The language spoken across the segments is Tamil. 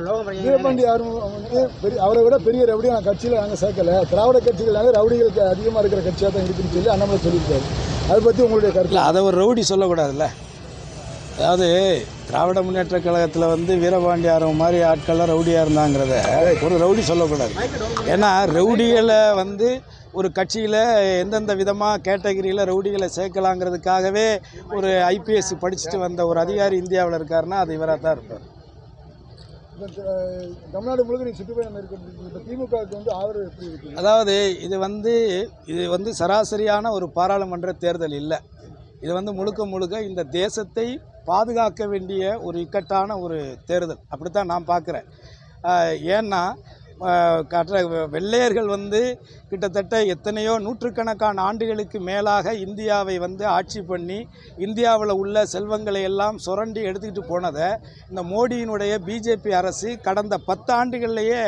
வீரபாண்டி அவரை விட பெரிய ரவுடியை நான் கட்சியில் நாங்கள் சேர்க்கல. திராவிட கட்சிகள்னால ரவுடிகளுக்கு அதிகமாக இருக்கிற கட்சியாக தான் இருக்குன்னு சொல்லி அண்ணாமலை சொல்லியிருக்காரு. அதை பற்றி உங்களுடைய கருத்து? அதை ஒரு ரவுடி சொல்லக்கூடாதுல்ல. அதாவது திராவிட முன்னேற்ற கழகத்தில் வீரபாண்டி ஆர்வம் மாதிரி ஆட்கள்லாம் ரவுடியாக இருந்தாங்கிறத ஒரு ரவுடி சொல்லக்கூடாது. ஏன்னா ரவுடிகளை ஒரு கட்சியில் எந்தெந்த விதமாக கேட்டகரியில் ரவுடிகளை சேர்க்கலாங்கிறதுக்காகவே ஒரு ஐபிஎஸ் படிச்சுட்டு வந்த ஒரு அதிகாரி இந்தியாவில் இருக்காருன்னா அது இவராக தான் இருப்பார். தமிழ்நாடு முழுக்க சுற்றுப்பயணம் இருக்கிறது திமுகவுக்கு ஆதரவு எப்படி இருக்கு? அதாவது இது சராசரியான ஒரு பாராளுமன்ற தேர்தல் இல்லை. இது முழுக்க முழுக்க இந்த தேசத்தை பாதுகாக்க வேண்டிய ஒரு இக்கட்டான ஒரு தேர்தல், அப்படித்தான் நான் பார்க்குறேன். ஏன்னா வெள்ளையர்கள் கிட்டத்தட்ட எத்தனையோ நூற்றுக்கணக்கான ஆண்டுகளுக்கு மேலாக இந்தியாவை ஆட்சி பண்ணி இந்தியாவில் உள்ள செல்வங்களை எல்லாம் சுரண்டி எடுத்துக்கிட்டு போனதை இந்த மோடியினுடைய பிஜேபி அரசு கடந்த 10 ஆண்டுகள்லேயே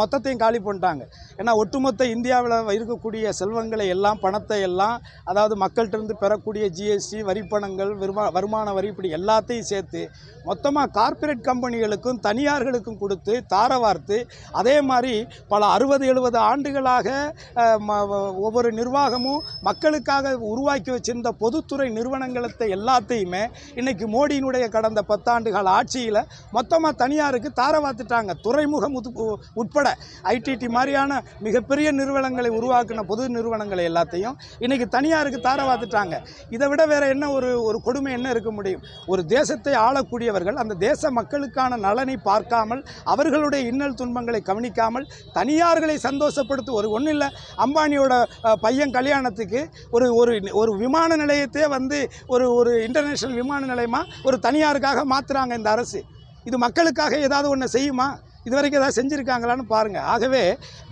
மொத்தத்தையும் காலி பண்ணிட்டாங்க. ஏன்னா ஒட்டுமொத்த இந்தியாவில் இருக்கக்கூடிய செல்வங்களை எல்லாம், பணத்தை எல்லாம், அதாவது மக்கள்கிட்ட பெறக்கூடிய ஜிஎஸ்டி, வரிப்பணங்கள், வருமான வரி, இப்படி எல்லாத்தையும் சேர்த்து மொத்தமாக கார்ப்பரேட் கம்பெனிகளுக்கும் தனியார்களுக்கும் கொடுத்து தார வார்த்து, அதே மாதிரி பல 60-70 ஆண்டுகளாக ஒவ்வொரு நிர்வாகமும் மக்களுக்காக உருவாக்கி வச்சிருந்த பொதுத்துறை நிறுவனங்களை எல்லாத்தையுமே இன்னைக்கு மோடியினுடைய கடந்த 10 ஆண்டுகால ஆட்சியில் மொத்தமாக தனியாருக்கு தார வார்த்துட்டாங்க. துறைமுகம் உட்பட ஐடிடி மாதிரியான மிகப்பெரிய நிறுவனங்களை உருவாக்கின பொது நிறுவனங்களை எல்லாத்தையும் இன்னைக்கு தனியாருக்கு தார வார்த்துட்டாங்க. இதை விட வேற என்ன ஒரு கொடுமை என்ன இருக்க முடியும்? ஒரு தேசத்தை ஆளக்கூடியவர்கள் அந்த தேச மக்களுக்கான நலனை பார்க்காமல், அவர்களுடைய இன்னல் துன்பங்களை கவனிக்காமல், தனியார்களை சந்தோஷப்படுத்த ஒன்றும் இல்லை. அம்பானியோட பையன் கல்யாணத்துக்கு ஒரு விமான நிலையத்தையே ஒரு இன்டர்நேஷனல் விமான நிலையமாக ஒரு தனியாருக்காக மாற்றுறாங்க இந்த அரசு. இது மக்களுக்காக ஏதாவது ஒன்று செய்யுமா? இதுவரைக்கும் ஏதாவது செஞ்சுருக்காங்களான்னு பாருங்கள். ஆகவே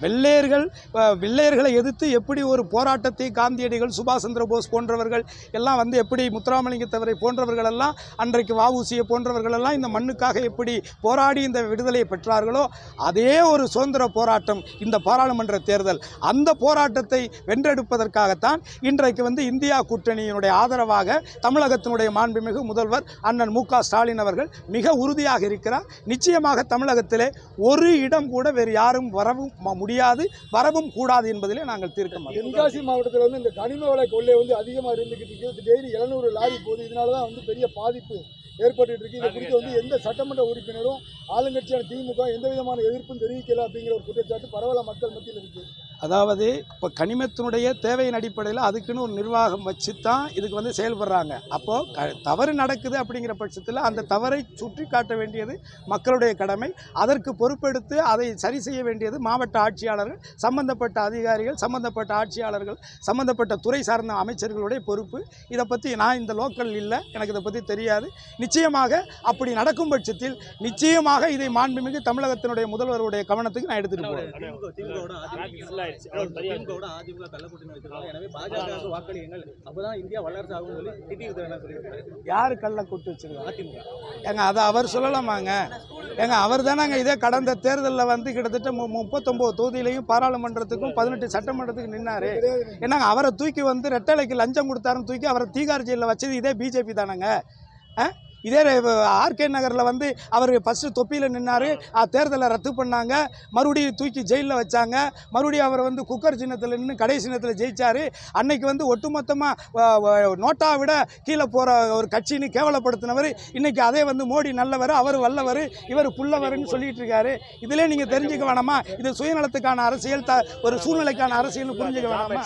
வெள்ளையர்களை எதிர்த்து எப்படி ஒரு போராட்டத்தை காந்தியடிகள், சுபாஷ் சந்திர போஸ் போன்றவர்கள் எல்லாம் எப்படி முத்துராமலிங்கத்தவரை போன்றவர்கள் எல்லாம், அன்றைக்கு வஉசியை போன்றவர்கள் எல்லாம் இந்த மண்ணுக்காக எப்படி போராடி இந்த விடுதலையை பெற்றார்களோ, அதே ஒரு சுதந்திர போராட்டம் இந்த பாராளுமன்ற தேர்தல். அந்த போராட்டத்தை வென்றெடுப்பதற்காகத்தான் இன்றைக்கு இந்தியா கூட்டணியினுடைய ஆதரவாக தமிழகத்தினுடைய மாண்புமிகு முதல்வர் அண்ணன் மு க ஸ்டாலின் அவர்கள் மிக உறுதியாக இருக்கிறார். நிச்சயமாக தமிழகத்திலே ஒரு இடம் கூட வேறு யாரும் வரவும் முடியாது, வரவும் கூடாது என்பதிலே நாங்கள் தீர்க்க. தென்காசி மாவட்டத்தில் இந்த கனிம வள கொள்ளை அதிகமாக இருந்துகிட்டு டெய்லி 700 லாரி போகுது. இதனாலதான் பெரிய பாதிப்பு ஏற்பட்டு இருக்கு. இதை குறித்து எந்த சட்டமன்ற உறுப்பினரும் ஆளுங்கட்சியான திமுக எந்த விதமான எதிர்ப்பும் தெரிவிக்கல அப்படிங்கிற ஒரு குற்றச்சாட்டு பரவலாக மக்கள் மத்தியில் இருக்கு. அதாவது இப்போ கனிமத்தினுடைய தேவையின் அடிப்படையில் அதுக்குன்னு ஒரு நிர்வாகம் வச்சு தான் இதுக்கு செயல்படுறாங்க. அப்போது தவறு நடக்குது அப்படிங்கிற பட்சத்தில் அந்த தவறை சுற்றி காட்ட வேண்டியது மக்களுடைய கடமை. அதற்கு பொறுப்பெடுத்து அதை சரி செய்ய வேண்டியது மாவட்ட ஆட்சியாளர்கள், சம்பந்தப்பட்ட அதிகாரிகள், சம்பந்தப்பட்ட ஆட்சியாளர்கள், சம்பந்தப்பட்ட துறை சார்ந்த அமைச்சர்களுடைய பொறுப்பு. இதை பற்றி நான் இந்த லோக்கல் இல்லை, எனக்கு இதை பற்றி தெரியாது. நிச்சயமாக அப்படி நடக்கும் பட்சத்தில் நிச்சயமாக இதை மாண்புமிகு தமிழகத்தினுடைய முதல்வருடைய கவனத்துக்கு நான் எடுத்துட்டு போறேன். யாரு கள்ள கூட்டு வச்சிருக்காங்க? ஏங்க அதை அவர் சொல்லலாமாங்க? ஏங்க அவர் தானங்க இதே கடந்த தேர்தலில் கிட்டத்தட்ட 39 தொகுதியிலையும் பாராளுமன்றத்துக்கும் 18 சட்டமன்றத்துக்கு நின்னாரு. என்னங்க அவரை தூக்கி ரெட்டலைக்கு லஞ்சம் கொடுத்தாருன்னு தூக்கி அவரை தீகார் ஜெயிலில் வச்சது இதே பிஜேபி தானங்க? இதே ஆர்கே நகரில் அவர் ஃபஸ்ட்டு தொப்பியில் நின்னார், தேர்தலை ரத்து பண்ணாங்க, மறுபடியும் தூக்கி ஜெயிலில் வச்சாங்க, மறுபடியும் அவர் குக்கர் சின்னத்தில் நின்று கடைசி சின்னத்தில் ஜெயிச்சார். அன்னைக்கு ஒட்டுமொத்தமாக நோட்டாவை விட கீழே போகிற ஒரு கட்சின்னு கேவலப்படுத்தினவர் இன்றைக்கி அதே மோடி நல்லவர், அவர் வல்லவர், இவர் புல்லவர்னு சொல்லிட்டு இருக்காரு. இதிலே நீங்கள் தெரிஞ்சுக்க வேணாமா? இது சுயநலத்துக்கான அரசியல், ஒரு சூழ்நிலைக்கான அரசியல்னு புரிஞ்சுக்க வேணாமா?